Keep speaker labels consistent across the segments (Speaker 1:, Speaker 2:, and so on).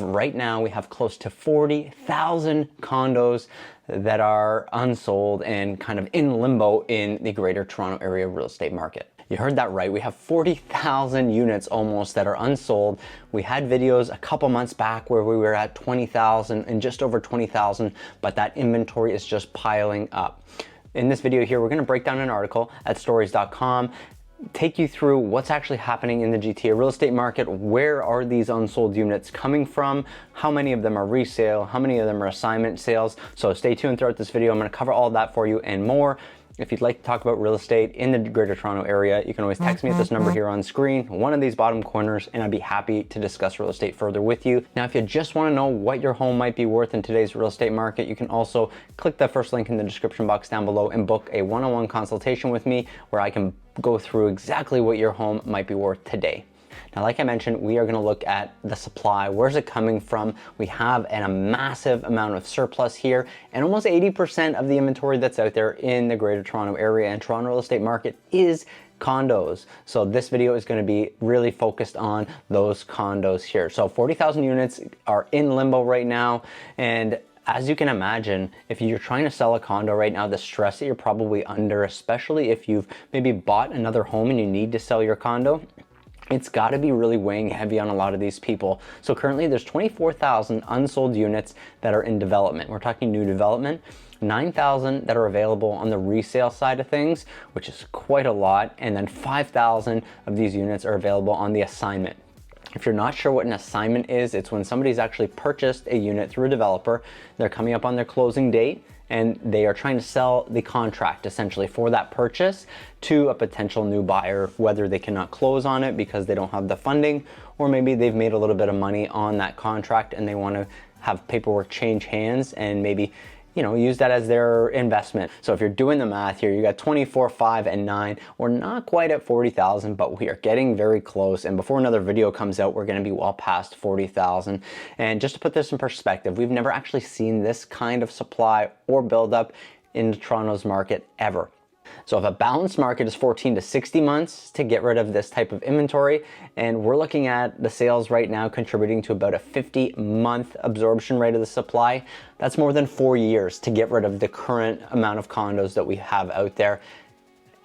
Speaker 1: Right now we have close to 40,000 condos that are unsold and kind of in limbo in the Greater Toronto Area real estate market. You heard that right. We have 40,000 units almost that are unsold. We had videos a couple months back where we were at 20,000 and just over 20,000, but that inventory is just piling up. In this video here, we're going to break down an article at stories.com, take you through what's actually happening in the GTA real estate market. Where are these unsold units coming from? How many of them are resale? How many of them are assignment sales? So stay tuned throughout this video. I'm going to cover all that for you and more. If you'd like to talk about real estate in the Greater Toronto Area, you can always text me at this number here on screen, one of these bottom corners, and I'd be happy to discuss real estate further with you. Now, if you just want to know what your home might be worth in today's real estate market, you can also click the first link in the description box down below and book a one-on-one consultation with me where I can go through exactly what your home might be worth today. Now, like I mentioned, we are going to look at the supply. Where's it coming from? We have a massive amount of surplus here, and almost 80% of the inventory that's out there in the Greater Toronto Area and Toronto real estate market is condos. So this video is going to be really focused on those condos here. So 40,000 units are in limbo right now, and as you can imagine, if you're trying to sell a condo right now, the stress that you're probably under, especially if you've maybe bought another home and you need to sell your condo, it's got to be really weighing heavy on a lot of these people. So currently there's 24,000 unsold units that are in development. We're talking new development. 9,000 that are available on the resale side of things, which is quite a lot. And then 5,000 of these units are available on the assignment. If you're not sure what an assignment is, it's when somebody's actually purchased a unit through a developer. They're coming up on their closing date and they are trying to sell the contract essentially for that purchase to a potential new buyer, whether they cannot close on it because they don't have the funding, or maybe they've made a little bit of money on that contract and they want to have paperwork change hands and maybe, you know, use that as their investment. So if you're doing the math here, you got 24, 5, and 9. We're not quite at 40,000, but we are getting very close. And before another video comes out, we're going to be well past 40,000. And just to put this in perspective, we've never actually seen this kind of supply or buildup in Toronto's market ever. So if a balanced market is 14 to 60 months to get rid of this type of inventory, and we're looking at the sales right now contributing to about a 50-month absorption rate of the supply, that's more than 4 years to get rid of the current amount of condos that we have out there.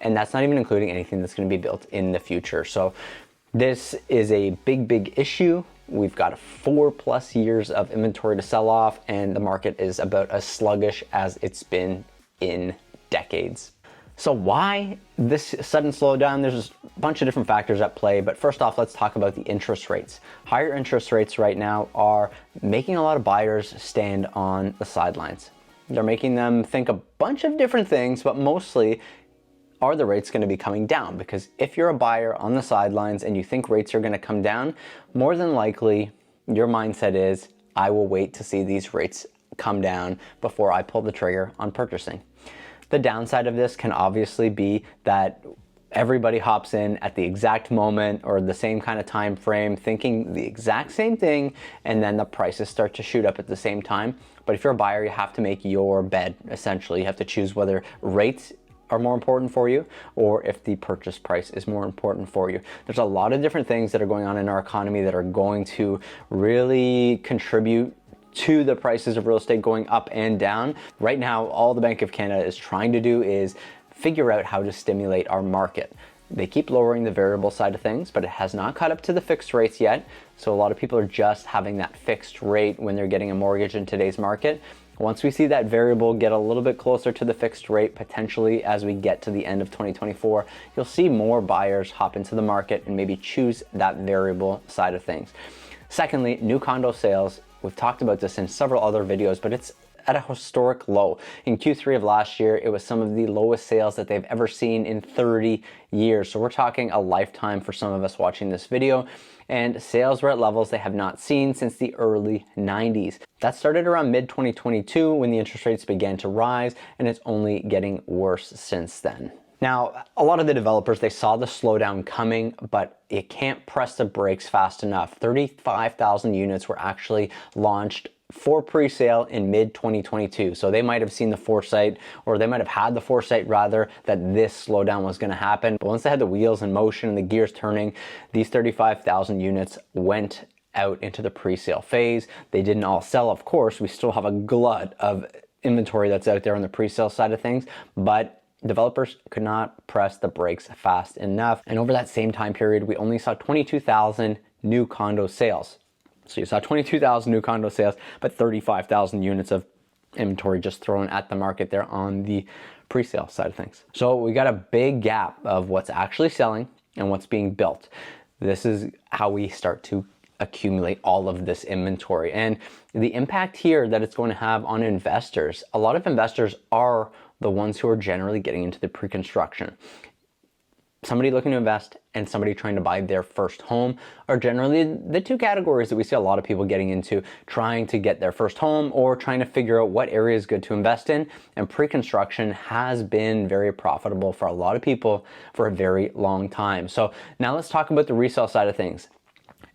Speaker 1: And that's not even including anything that's going to be built in the future. So this is a big issue. We've got 4+ years of inventory to sell off, and the market is about as sluggish as it's been in decades. So why this sudden slowdown? There's a bunch of different factors at play, but first off, let's talk about the interest rates. Higher interest rates right now are making a lot of buyers stand on the sidelines. They're making them think a bunch of different things, but mostly, are the rates going to be coming down? Because if you're a buyer on the sidelines and you think rates are going to come down, more than likely your mindset is, I will wait to see these rates come down before I pull the trigger on purchasing. The downside of this can obviously be that everybody hops in at the exact moment or the same kind of time frame thinking the exact same thing, and then the prices start to shoot up at the same time. But if you're a buyer, you have to make your bed, essentially. You have to choose whether rates are more important for you or if the purchase price is more important for you. There's a lot of different things that are going on in our economy that are going to really contribute to the prices of real estate going up and down. Right now, all the Bank of Canada is trying to do is figure out how to stimulate our market. They keep lowering the variable side of things, but it has not caught up to the fixed rates yet. So a lot of people are just having that fixed rate when they're getting a mortgage in today's market. Once we see that variable get a little bit closer to the fixed rate, potentially as we get to the end of 2024, you'll see more buyers hop into the market and maybe choose that variable side of things. Secondly, new condo sales. We've talked about this in several other videos, but it's at a historic low. In Q3 of last year, it was some of the lowest sales that they've ever seen in 30 years. So we're talking a lifetime for some of us watching this video. And sales were at levels they have not seen since the early 90s. That started around mid-2022 when the interest rates began to rise, and it's only getting worse since then. Now, a lot of the developers, they saw the slowdown coming, but you can't press the brakes fast enough. 35,000 units were actually launched for pre-sale in mid-2022. So they might have seen the foresight, or they might have had the foresight rather, that this slowdown was going to happen. But once they had the wheels in motion and the gears turning, these 35,000 units went out into the pre-sale phase. They didn't all sell, of course. We still have a glut of inventory that's out there on the pre-sale side of things, but developers could not press the brakes fast enough. And over that same time period, we only saw 22,000 new condo sales. So you saw 22,000 new condo sales, but 35,000 units of inventory just thrown at the market there on the pre-sale side of things. So we got a big gap of what's actually selling and what's being built. This is how we start to accumulate all of this inventory. And the impact here that it's going to have on investors, a lot of investors are the ones who are generally getting into the pre-construction. Somebody looking to invest and somebody trying to buy their first home are generally the two categories that we see a lot of people getting into, trying to get their first home or trying to figure out what area is good to invest in. And pre-construction has been very profitable for a lot of people for a very long time. So now let's talk about the resale side of things.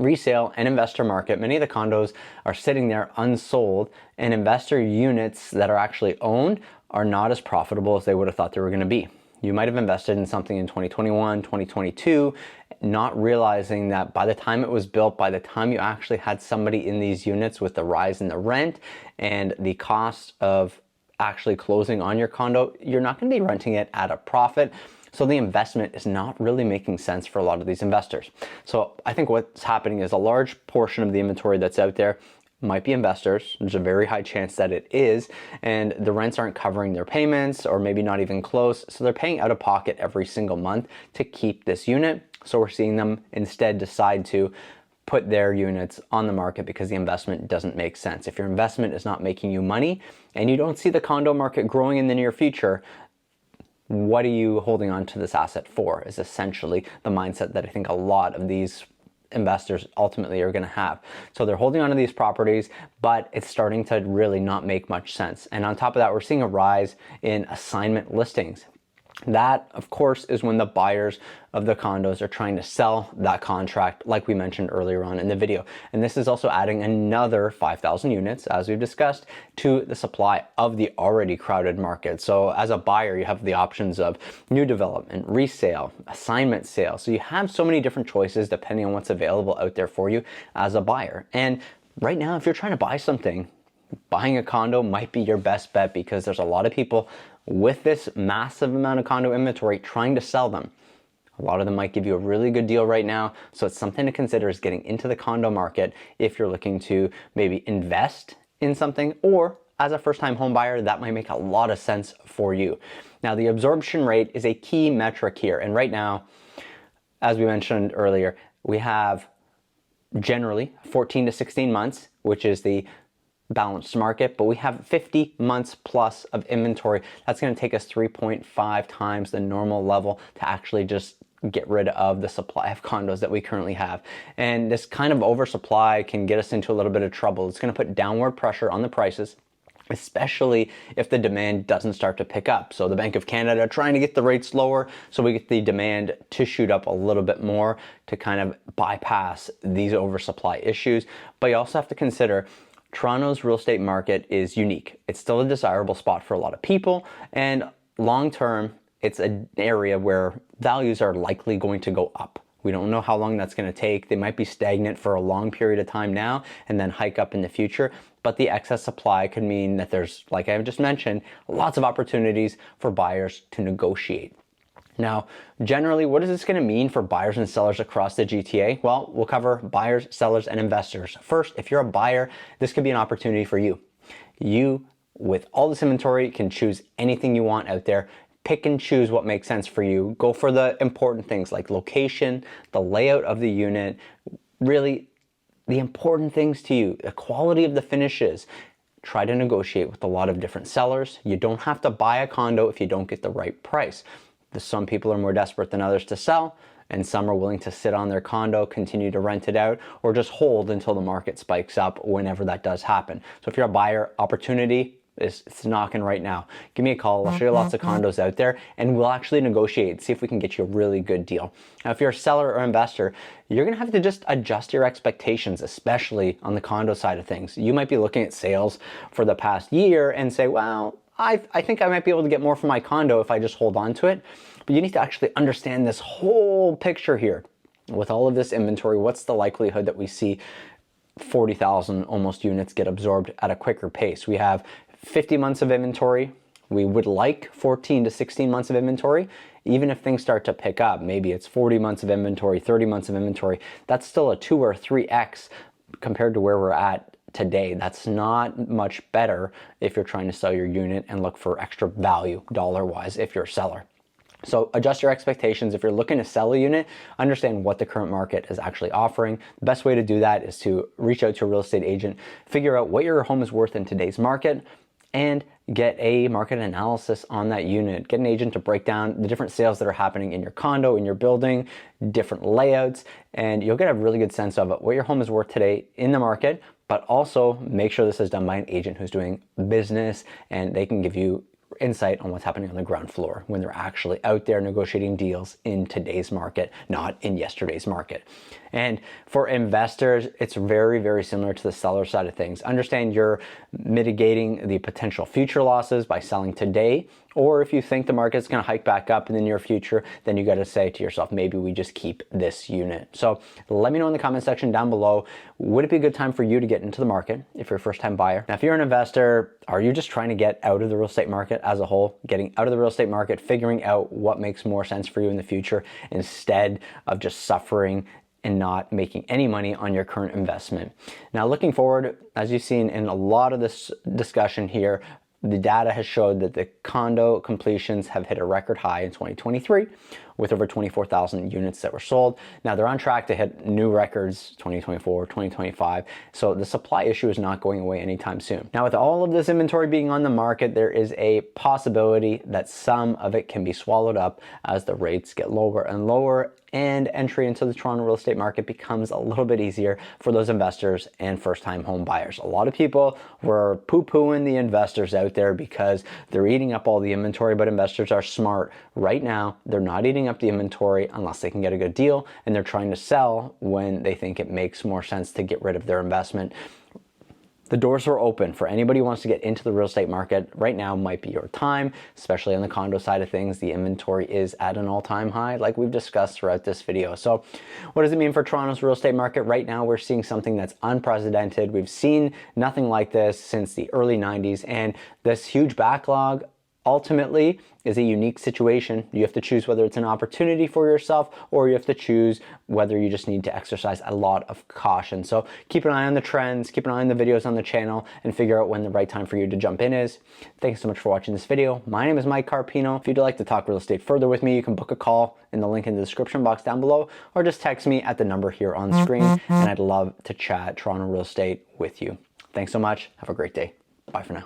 Speaker 1: Resale and investor market, many of the condos are sitting there unsold, and investor units that are actually owned are not as profitable as they would have thought they were going to be. You might have invested in something in 2021, 2022, not realizing that by the time it was built, by the time you actually had somebody in these units with the rise in the rent and the cost of actually closing on your condo, you're not going to be renting it at a profit. So the investment is not really making sense for a lot of these investors. So I think what's happening is a large portion of the inventory that's out there might be investors. There's a very high chance that it is, and the rents aren't covering their payments or maybe not even close. So they're paying out of pocket every single month to keep this unit. So we're seeing them instead decide to put their units on the market because the investment doesn't make sense. If your investment is not making you money and you don't see the condo market growing in the near future, what are you holding on to this asset for is essentially the mindset that I think a lot of these investors ultimately are going to have. So they're holding on to these properties, but it's starting to really not make much sense. And on top of that, we're seeing a rise in assignment listings. That, of course, is when the buyers of the condos are trying to sell that contract, like we mentioned earlier on in the video. And this is also adding another 5,000 units, as we've discussed, to the supply of the already crowded market. So as a buyer, you have the options of new development, resale, assignment sale. So you have so many different choices depending on what's available out there for you as a buyer. And right now, if you're trying to buy something, buying a condo might be your best bet because there's a lot of people with this massive amount of condo inventory trying to sell them. A lot of them might give you a really good deal right now. So it's something to consider is getting into the condo market if you're looking to maybe invest in something, or as a first-time home buyer, that might make a lot of sense for you. Now, the absorption rate is a key metric here. And right now, as we mentioned earlier, we have generally 14 to 16 months, which is the balanced market, but we have 50 months plus of inventory. That's going to take us 3.5 times the normal level to actually just get rid of the supply of condos that we currently have. And this kind of oversupply can get us into a little bit of trouble. It's going to put downward pressure on the prices, especially if the demand doesn't start to pick up. So the Bank of Canada trying to get the rates lower so we get the demand to shoot up a little bit more to kind of bypass these oversupply issues. But you also have to consider Toronto's real estate market is unique. It's still a desirable spot for a lot of people, and long term, it's an area where values are likely going to go up. We don't know how long that's going to take. They might be stagnant for a long period of time now and then hike up in the future. But the excess supply could mean that there's, like I just mentioned, lots of opportunities for buyers to negotiate. Now, generally, what is this going to mean for buyers and sellers across the GTA? Well, we'll cover buyers, sellers, and investors. First, if you're a buyer, this could be an opportunity for you. You, with all this inventory, can choose anything you want out there. Pick and choose what makes sense for you. Go for the important things like location, the layout of the unit, really the important things to you, the quality of the finishes. Try to negotiate with a lot of different sellers. You don't have to buy a condo if you don't get the right price. Some people are more desperate than others to sell, and some are willing to sit on their condo, continue to rent it out, or just hold until the market spikes up whenever that does happen. So if you're a buyer, opportunity it's knocking right now. Give me a call. I'll show you lots of condos out there, and we'll actually negotiate, see if we can get you a really good deal. Now, if you're a seller or investor, you're going to have to just adjust your expectations, especially on the condo side of things. You might be looking at sales for the past year and say, well, I think I might be able to get more for my condo if I just hold on to it. But you need to actually understand this whole picture here. With all of this inventory, what's the likelihood that we see 40,000 almost units get absorbed at a quicker pace. We have 50 months of inventory. We would like 14 to 16 months of inventory. Even if things start to pick up, maybe it's 40 months of inventory, 30 months of inventory, that's still a 2 or 3x compared to where we're at today. That's not much better if you're trying to sell your unit and look for extra value dollar-wise if you're a seller. So adjust your expectations. If you're looking to sell a unit, understand what the current market is actually offering. The best way to do that is to reach out to a real estate agent, figure out what your home is worth in today's market, and get a market analysis on that unit. Get an agent to break down the different sales that are happening in your condo, in your building, different layouts, and you'll get a really good sense of what your home is worth today in the market, but also make sure this is done by an agent who's doing business, and they can give you insight on what's happening on the ground floor when they're actually out there negotiating deals in today's market, not in yesterday's market. And for investors, it's very, very similar to the seller side of things. Understand you're mitigating the potential future losses by selling today, or if you think the market's going to hike back up in the near future, then you got to say to yourself, maybe we just keep this unit. So let me know in the comment section down below, would it be a good time for you to get into the market if you're a first-time buyer? Now, if you're an investor, are you just trying to get out of the real estate market as a whole, getting out of the real estate market, figuring out what makes more sense for you in the future instead of just suffering and not making any money on your current investment? Now, looking forward, as you've seen in a lot of this discussion here, the data has showed that the condo completions have hit a record high in 2023 with over 24,000 units that were sold. Now they're on track to hit new records 2024, 2025. So the supply issue is not going away anytime soon. Now with all of this inventory being on the market, there is a possibility that some of it can be swallowed up as the rates get lower and lower, and entry into the Toronto real estate market becomes a little bit easier for those investors and first-time home buyers. A lot of people were poo-pooing the investors out there because they're eating up all the inventory, but investors are smart. Right now, they're not eating up the inventory unless they can get a good deal, and they're trying to sell when they think it makes more sense to get rid of their investment. The doors are open for anybody who wants to get into the real estate market. Right now might be your time, especially on the condo side of things. The inventory is at an all-time high, like we've discussed throughout this video. So what does it mean for Toronto's real estate market? Right now, we're seeing something that's unprecedented. We've seen nothing like this since the early 90s, and this huge backlog ultimately is a unique situation. You have to choose whether it's an opportunity for yourself, or you have to choose whether you just need to exercise a lot of caution. So keep an eye on the trends, keep an eye on the videos on the channel, and figure out when the right time for you to jump in is. Thanks so much for watching this video. My name is Mike Carpino. If you'd like to talk real estate further with me, you can book a call in the link in the description box down below, or just text me at the number here on screen, and I'd love to chat Toronto real estate with you. Thanks so much. Have a great day. Bye for now.